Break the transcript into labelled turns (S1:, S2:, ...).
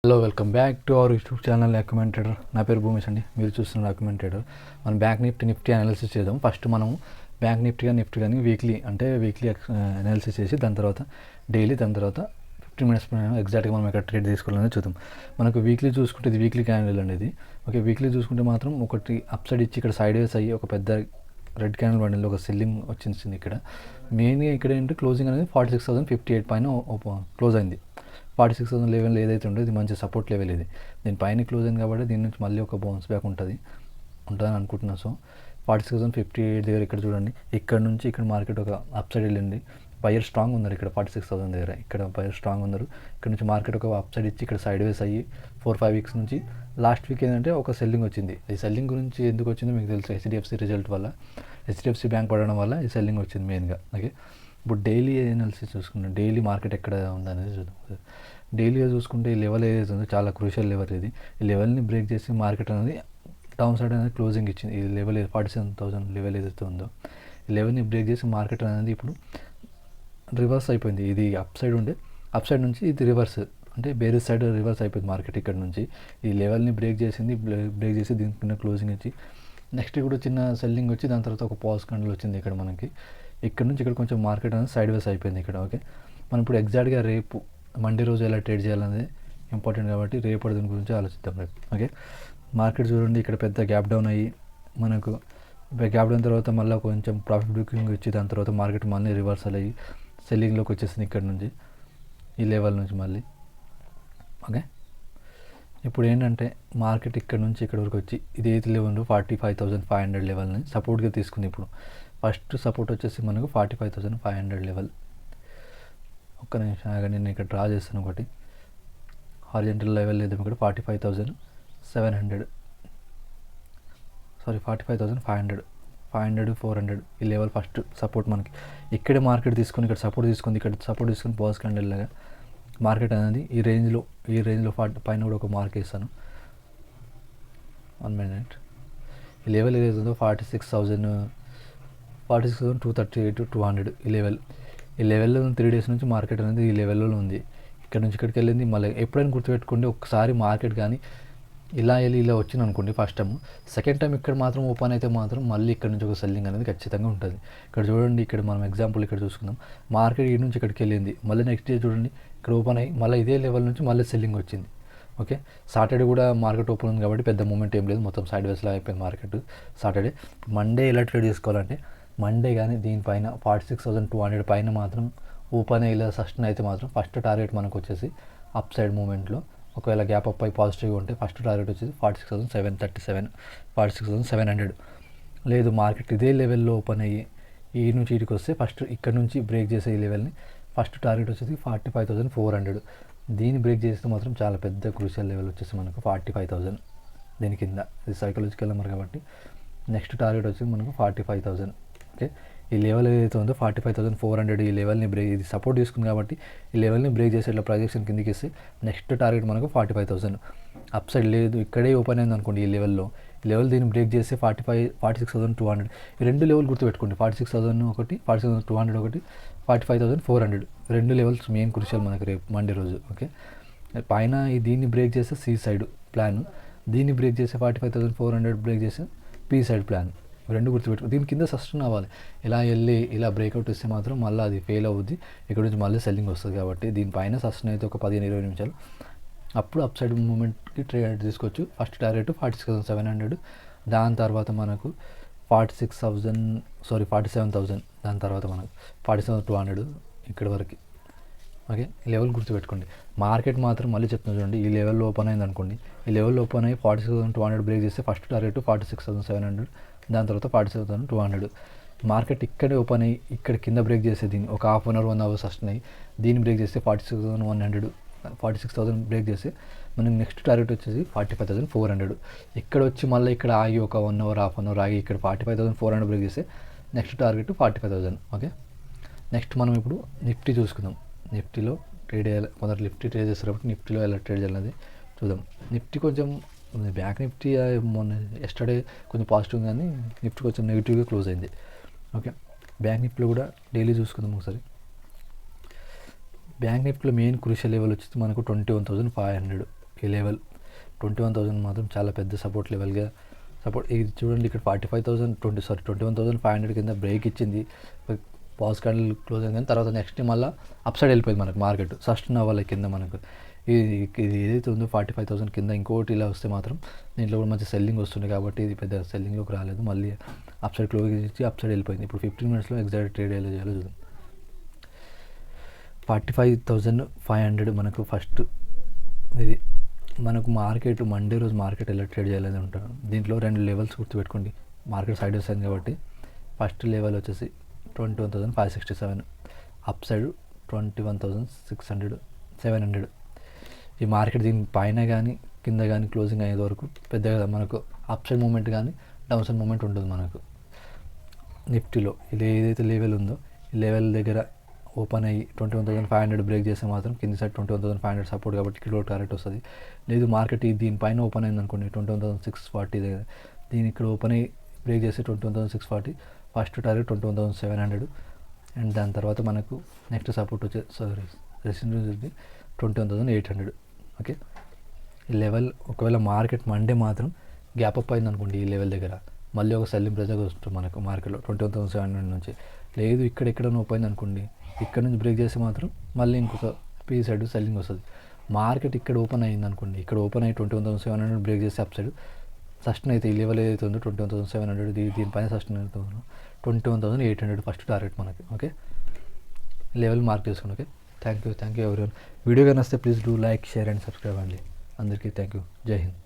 S1: Hello, welcome back to our YouTube channel అక్యుమెంటెడర్. నా పేరు భూమేష్ అండి. మీరు చూస్తున్న అక్యుమెంటెడర్. మనం బ్యాంక్ నిఫ్టీ అనాలిసిస్ చేద్దాం. ఫస్ట్ మనం బ్యాంక్ నిఫ్టీ కానీ వీక్లీ అనాలిసిస్ చేసి దాని తర్వాత డైలీ, దాని తర్వాత 15 minutes ఎగ్జాక్ట్గా మనం ఎక్కడ ట్రేడ్ తీసుకోవాలని చూద్దాం. మనకు వీక్లీ చూసుకుంటే ఇది వీక్లీ క్యాండిల్ అండి. ఇది ఓకే. వీక్లీ చూసుకుంటే మాత్రం ఒకటి అప్ సైడ్ ఇచ్చి ఇక్కడ సైడ్ వేస్ అయ్యి ఒక పెద్ద రెడ్ క్యాండిల్ బండిలో ఒక సెల్లింగ్ వచ్చింది. ఇక్కడ మెయిన్గా ఇక్కడ ఏంటంటే క్లోజింగ్ అనేది 46,058 పైన క్లోజ్ అయింది. 46,000 లెవెల్ ఏదైతే ఉందో ఇది మంచి సపోర్ట్ లెవెల్. ఇది దీని పైన క్లోజ్ అయింది కాబట్టి దీని నుంచి మళ్ళీ ఒక బౌన్స్ బ్యాక్ ఉంటుందని అనుకుంటున్నాను. సో 46,058 దగ్గర ఇక్కడ చూడండి, ఇక్కడ నుంచి ఇక్కడ మార్కెట్ ఒక అప్ సైడ్ వెళ్ళింది. బయర్ స్ట్రాంగ్ ఉన్నారు ఇక్కడ 46,000 దగ్గర. ఇక్కడ బయర్ స్ట్రాంగ్ ఉన్నారు. ఇక్కడ నుంచి మార్కెట్ ఒక అప్ సైడ్ ఇచ్చి ఇక్కడ సైడ్ వేస్ అయ్యి 4-5 వీక్స్ నుంచి లాస్ట్ వీక్ ఏంటంటే ఒక సెల్లింగ్ వచ్చింది. ఈ సెల్లింగ్ గురించి ఎందుకు వచ్చిందో మీకు తెలుసు. హెచ్డిఎఫ్సి రిజల్ట్ వల్ల, హెచ్డిఎఫ్సి బ్యాంక్ పడడం వల్ల ఈ సెల్లింగ్ వచ్చింది మెయిన్గా. ఓకే. ఇప్పుడు డైలీ అనాలిసిస్ చూసుకున్నాం. డైలీ మార్కెట్ ఎక్కడ ఉందనేది చూద్దాం. డైలీగా చూసుకుంటే ఈ లెవెల్ ఏదైతే ఉందో చాలా క్రూషియల్ లెవెల్ ఇది. ఈ లెవెల్ని బ్రేక్ చేసి మార్కెట్ అనేది డౌన్ సైడ్ అనేది క్లోజింగ్ ఇచ్చింది. ఈ లెవెల్ 47,000 లెవెల్ ఏదైతే ఉందో ఈ లెవెల్ని బ్రేక్ చేసి మార్కెట్ అనేది ఇప్పుడు రివర్స్ అయిపోయింది. ఇది అప్ సైడ్ ఉండే, అప్ సైడ్ నుంచి ఇది రివర్స్ అంటే బేరిస్ సైడ్ రివర్స్ అయిపోయింది మార్కెట్. ఇక్కడ నుంచి ఈ లెవెల్ని బ్రేక్ చేసింది. బ్రేక్ చేసి దీనికి క్లోజింగ్ ఇచ్చి నెక్స్ట్ కూడా చిన్న సెల్లింగ్ వచ్చి దాని తర్వాత ఒక పాజ్ కండల్ వచ్చింది ఇక్కడ మనకి. ఇక్కడ నుంచి ఇక్కడ కొంచెం మార్కెట్ అనేది సైడ్ వేస్ అయిపోయింది ఇక్కడ. ఓకే. మనం ఇప్పుడు ఎగ్జాక్ట్గా రేపు మండే రోజు ఎలా ట్రేడ్ చేయాలనేది ఇంపార్టెంట్ కాబట్టి రేపు దీని గురించి ఆలోచిద్దాం రేపు. ఓకే. మార్కెట్ చూడండి, ఇక్కడ పెద్ద గ్యాప్ డౌన్ అయ్యి మనకు గ్యాప్ డౌన్ తర్వాత మళ్ళీ కొంచెం ప్రాఫిట్ బుకింగ్ వచ్చి దాని తర్వాత మార్కెట్ మళ్ళీ రివర్సల్ అయ్యి సెల్లింగ్లోకి వచ్చేసింది ఇక్కడ నుంచి, ఈ లెవెల్ నుంచి మళ్ళీ. ఓకే. ఇప్పుడు ఏంటంటే మార్కెట్ ఇక్కడ నుంచి ఇక్కడ వరకు వచ్చి ఇది ఏది లెవెల్ 45,500 లెవెల్ని సపోర్ట్గా తీసుకుంది. ఇప్పుడు ఫస్ట్ సపోర్ట్ వచ్చేసి మనకు 45,500 లెవెల్. ఒక్క నిమిషం ఆగండి, నేను ఇక్కడ డ్రా చేస్తాను ఒకటి. హారిజంటల్ లెవెల్ లేదు ఇక్కడ 45,700 45,500 400 ఈ లెవెల్ ఫస్ట్ సపోర్ట్ మనకి. ఇక్కడే మార్కెట్ తీసుకొని ఇక్కడ సపోర్ట్ తీసుకుంది, ఇక్కడ సపోర్ట్ తీసుకొని పాజ్ క్యాండిల్ లాగా మార్కెట్ అనేది ఈ రేంజ్లో 40 పైన కూడా ఒక మార్క్ వేస్తాను. 1 minute. ఈ లెవెల్ ఏదైతుందో 46,238 200 ఈ లెవెల్లో 3 days నుంచి మార్కెట్ అనేది ఈ లెవెల్లో ఉంది. ఇక్కడ నుంచి ఇక్కడికి వెళ్ళింది. మళ్ళీ ఎప్పుడైనా గుర్తుపెట్టుకోండి, ఒకసారి మార్కెట్ కానీ ఇలా వెళ్ళి ఇలా వచ్చింది అనుకోండి ఫస్ట్ టైం, సెకండ్ టైం ఇక్కడ మాత్రం ఓపెన్ అయితే మాత్రం మళ్ళీ ఇక్కడ నుంచి ఒక సెల్లింగ్ అనేది ఖచ్చితంగా ఉంటుంది. ఇక్కడ చూడండి, ఇక్కడ మనం ఎగ్జాంపుల్ ఇక్కడ చూసుకుందాం. మార్కెట్ ఈ నుంచి ఇక్కడికి వెళ్ళింది, మళ్ళీ నెక్స్ట్ డే చూడండి ఇక్కడ ఓపెన్ అయ్యి మళ్ళీ ఇదే లెవెల్ నుంచి మళ్ళీ సెల్లింగ్ వచ్చింది. ఓకే. సాటర్డే కూడా మార్కెట్ ఓపెన్ ఉంది కాబట్టి పెద్ద మూమెంట్ ఏం లేదు, మొత్తం సైడ్ వేస్లో అయిపోయింది మార్కెట్ సాటర్డే. మండే ఎలా ట్రేడ్ చేసుకోవాలంటే మండే కానీ దీనిపైన 46,200 పైన మాత్రం ఓపెన్ అయ్యి ఇలా సస్టైన్ అయితే మాత్రం ఫస్ట్ టార్గెట్ మనకు వచ్చేసి అప్ సైడ్ మూమెంట్లో ఒకవేళ గ్యాప్ అప్ అయి పాజిటివ్గా ఉంటే ఫస్ట్ టార్గెట్ వచ్చేసి 46,737 46,700. లేదు మార్కెట్ ఇదే లెవెల్లో ఓపెన్ అయ్యి ఈ నుంచి ఇటుకి వస్తే ఫస్ట్ ఇక్కడ నుంచి బ్రేక్ చేసే ఈ లెవెల్ని ఫస్ట్ టార్గెట్ వచ్చేసి 45,400. దీన్ని బ్రేక్ చేస్తే మాత్రం చాలా పెద్ద క్రూషియల్ లెవెల్ వచ్చేసి మనకు 45,000 దీని కింద. ఇది సైకలాజికల్ నెంబర్ కాబట్టి నెక్స్ట్ టార్గెట్ వచ్చేసి మనకు 45,000. ఓకే. ఈ లెవెల్ ఏదైతే ఉందో 45,400 ఈ లెవెల్ని బ్రేక్, ఇది సపోర్ట్ తీసుకుంది కాబట్టి ఈ లెవెల్ని బ్రేక్ చేసి ఇట్లా ప్రొజెక్షన్ కిందకి ఇస్తే నెక్స్ట్ టార్గెట్ మనకు 45,000. అప్ సైడ్ లేదు ఇక్కడే ఓపెన్ అయింది అనుకోండి ఈ లెవెల్లో, ఈ లెవెల్ దీన్ని బ్రేక్ చేస్తే 46,200. ఈ రెండు లెవెల్ గుర్తుపెట్టుకోండి, 46,000 ఒకటి, 46,200 ఒకటి, 45,400 రెండు లెవెల్స్ మెయిన్ క్రూషియల్ మనకి రేపు మండే రోజు. ఓకే. పైన దీన్ని బ్రేక్ చేస్తే సి సైడ్ ప్లాన్, దీన్ని బ్రేక్ చేస్తే 45,400 బ్రేక్ చేస్తే పి సైడ్ ప్లాన్. రెండు గుర్తుపెట్టుకో. దీని కింద సస్టైన్ అవ్వాలి. ఇలా వెళ్ళి ఇలా బ్రేక్అవుట్ ఇస్తే మాత్రం మళ్ళీ అది ఫెయిల్ అవుద్ది, ఇక్కడ నుంచి మళ్ళీ సెల్లింగ్ వస్తుంది. కాబట్టి దీనిపైన సస్టైన్ అయితే ఒక 15-20 నిమిషాలు అప్పుడు అప్ సైడ్ మూమెంట్కి ట్రేడ్ తీసుకోవచ్చు. ఫస్ట్ టార్గెట్ 46,700, దాని తర్వాత మనకు 47,000, దాని తర్వాత మనకు 47,200 ఇక్కడ వరకు. ఓకే. ఈ లెవెల్ గుర్తుపెట్టుకోండి. మార్కెట్ మాత్రం మళ్ళీ చెప్తున్నా చూడండి, ఈ లెవెల్లో ఓపెన్ అయింది అనుకోండి, ఈ లెవెల్లో ఓపెన్ అయ్యి 46,200 బ్రేక్ చేస్తే ఫస్ట్ టార్గెట్ 46,700, దాని తర్వాత 47,200. మార్కెట్ ఇక్కడే ఓపెన్ అయ్యి ఇక్కడ కింద బ్రేక్ చేస్తే దీన్ని ఒక half an hour 1 hour sustain అయ్యి దీన్ని బ్రేక్ చేస్తే 46,100 46,000 బ్రేక్ చేస్తే మనకి నెక్స్ట్ టార్గెట్ వచ్చేసి 45,400. ఇక్కడ వచ్చి మళ్ళీ ఇక్కడ ఆగి ఒక 1 hour హాఫ్ అన్ అవర్ ఆగి ఇక్కడ 45,400 బ్రేక్ చేస్తే నెక్స్ట్ టార్గెట్ 45,000. ఓకే. నెక్స్ట్ మనం ఇప్పుడు నిఫ్టీ చూసుకుందాం. నిఫ్టీలో ట్రేడ్ చేయాలి, కొందరు నిఫ్టీ ట్రేడ్ చేస్తారు కాబట్టి నిఫ్టీలో ఎలా ట్రేడ్ చేయాలనేది చూద్దాం. నిఫ్టీ కొంచెం బ్యాంక్ నిఫ్టీ మొన్న ఎస్టర్డే కొంచెం పాజిటివ్ కానీ నిఫ్టీ కొంచెం నెగిటివ్గా క్లోజ్ అయింది. ఓకే. బ్యాంక్ నిఫ్టీలో కూడా డైలీ చూసుకుందాం ఒకసారి. బ్యాంక్ నిఫ్టీలో మెయిన్ క్రూషియల్ లెవెల్ వచ్చేసి మనకు 21,500 ఈ లెవెల్ 21,000 మాత్రం చాలా పెద్ద సపోర్ట్ లెవెల్గా ఇది చూడండి. ఇక్కడ 21,500 కింద బ్రేక్ ఇచ్చింది, పాజ్ క్యాండిల్ క్లోజ్ అయింది, కానీ తర్వాత నెక్స్ట్ మళ్ళీ అప్ సైడ్ వెళ్ళిపోయింది మనకు మార్కెట్ సస్టైన్ అవ్వాలి కింద మనకు. ఇది ఏదైతే ఉందో 45,000 కింద ఇంకోటి ఇలా వస్తే మాత్రం దీంట్లో కూడా మంచి సెల్లింగ్ వస్తుంది, కాబట్టి ఇది పెద్ద సెల్లింగ్లోకి రాలేదు, మళ్ళీ అప్ సైడ్ క్లోజ్ ఇచ్చి అప్ సైడ్ వెళ్ళిపోయింది. ఇప్పుడు 15 మినిట్స్లో ఎగ్జాక్ట్ ట్రేడ్ ఎలా చేయాలో చూద్దాం. 45,500 మనకు ఫస్ట్ ఇది మనకు మార్కెట్ మండే రోజు మార్కెట్ ఎలా ట్రేడ్ చేయాలని ఉంటాను. దీంట్లో 2 లెవెల్స్ గుర్తుపెట్టుకోండి. మార్కెట్ సైడ్ వస్తుంది కాబట్టి ఫస్ట్ లెవెల్ వచ్చేసి 21,567, అప్ సైడ్ 21,600, 700. ఈ మార్కెట్ దీని పైన కానీ కింద కానీ క్లోజింగ్ అయ్యేది వరకు పెద్దగా మనకు అప్ సైడ్ మూమెంట్ కానీ డౌన్ సైడ్ మూమెంట్ ఉంటుంది మనకు. నిఫ్టీలో ఇది ఏదైతే లెవెల్ ఉందో ఈ లెవెల్ దగ్గర ఓపెన్ అయ్యి 21,500 బ్రేక్ చేస్తే మాత్రం కింది సైడ్ 21,500 సపోర్ట్, కాబట్టి ఇక్కడ టార్గెట్ వస్తుంది. లేదు మార్కెట్ దీనిపైన ఓపెన్ అయింది అనుకోండి 21,640 దగ్గర, దీని ఇక్కడ ఓపెన్ అయ్యి బ్రేక్ చేస్తే 21,640, ఫస్ట్ టార్గెట్ 21,700, అండ్ దాని తర్వాత మనకు నెక్స్ట్ సపోర్ట్ వచ్చే రెసిస్టెన్స్ 21,800. ఓకే, ఈ లెవెల్ ఒకవేళ మార్కెట్ మండే మాత్రం గ్యాప్ అప్ అయింది అనుకోండి ఈ లెవెల్ దగ్గర, మళ్ళీ ఒక సెల్లింగ్ ప్రెజర్ వస్తుంది మనకు మార్కెట్లో 21,700 నుంచి. లేదు ఇక్కడ ఓపెన్ అయింది అనుకోండి, ఇక్కడ నుంచి బ్రేక్ చేస్తే మాత్రం మళ్ళీ ఇంకొక పీ సైడ్ సెల్లింగ్ వస్తుంది. మార్కెట్ ఇక్కడ ఓపెన్ అయింది అనుకోండి, ఇక్కడ ఓపెన్ అయ్యి 21,700 బ్రేక్ చేస్తే అప్ సైడ్ సస్టైన్ అయితే ఈ లెవెల్ ఏదైతే ఉందో 21,700, దీనిపైన సస్టైన్ అయితే ఉందో 21,800 ఫస్ట్ టార్గెట్ మనకి. ఓకే, లెవెల్ మార్క్ చేసుకోండి. Okay, thank you everyone. Video కానీ వస్తే please do like, share and subscribe అండి. అందరికీ థ్యాంక్ యూ. జై హింద్.